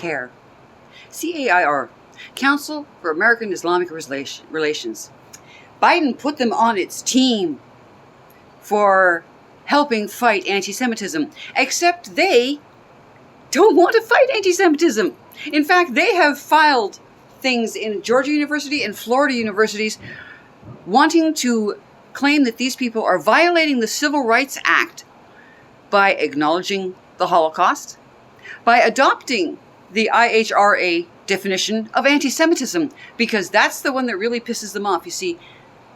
CAIR. CAIR, Council for American-Islamic Relations. Biden put them on its team for helping fight anti-Semitism, except they don't want to fight anti-Semitism. In fact, they have filed things in Georgia University and Florida universities wanting to claim that these people are violating the Civil Rights Act by acknowledging the Holocaust, by adopting the IHRA definition of anti-Semitism, because that's the one that really pisses them off. You see,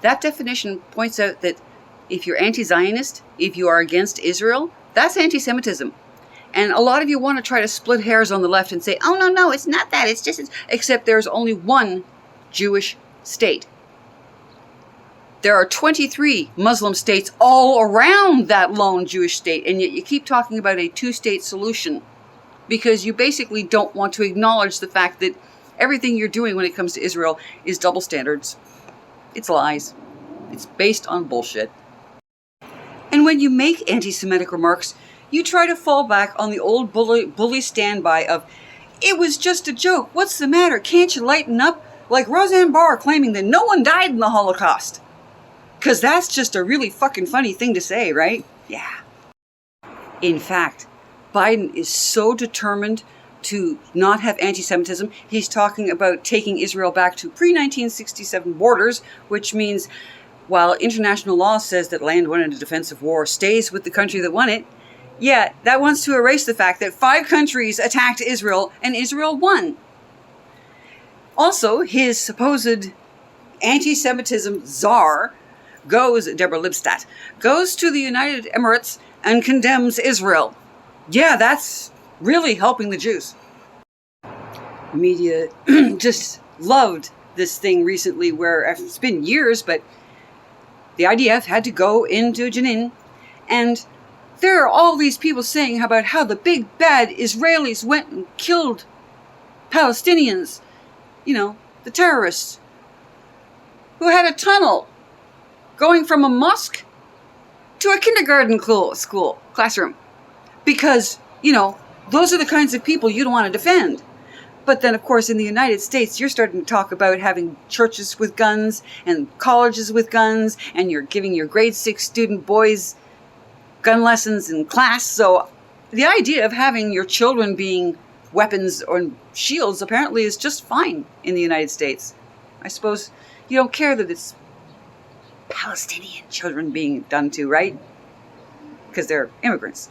that definition points out that if you're anti-Zionist, if you are against Israel, that's anti-Semitism. And a lot of you want to try to split hairs on the left and say, oh, no, it's not that. It's just, except there's only one Jewish state. There are 23 Muslim states all around that lone Jewish state, and yet you keep talking about a two-state solution because you basically don't want to acknowledge the fact that everything you're doing when it comes to Israel is double standards. It's lies. It's based on bullshit. And when you make anti-Semitic remarks, you try to fall back on the old bully standby of, it was just a joke, what's the matter, can't you lighten up? Like Roseanne Barr claiming that no one died in the Holocaust. Because that's just a really fucking funny thing to say, right? Yeah. In fact, Biden is so determined to not have anti-Semitism, he's talking about taking Israel back to pre-1967 borders, which means while international law says that land won in a defensive war stays with the country that won it, yeah, that wants to erase the fact that 5 countries attacked Israel and Israel won. Also, his supposed anti-Semitism czar Deborah Lipstadt, goes to the United Emirates and condemns Israel. Yeah, that's really helping the Jews. Media just loved this thing recently where it's been years, but the IDF had to go into Jenin, and there are all these people saying about how the big bad Israelis went and killed Palestinians, the terrorists, who had a tunnel going from a mosque to a kindergarten classroom. Because, those are the kinds of people you don't want to defend. But then, of course, in the United States, you're starting to talk about having churches with guns and colleges with guns, and you're giving your grade 6 student boys gun lessons in class. So the idea of having your children being weapons or shields apparently is just fine in the United States. I suppose you don't care that it's Palestinian children being done to, right? Because they're immigrants.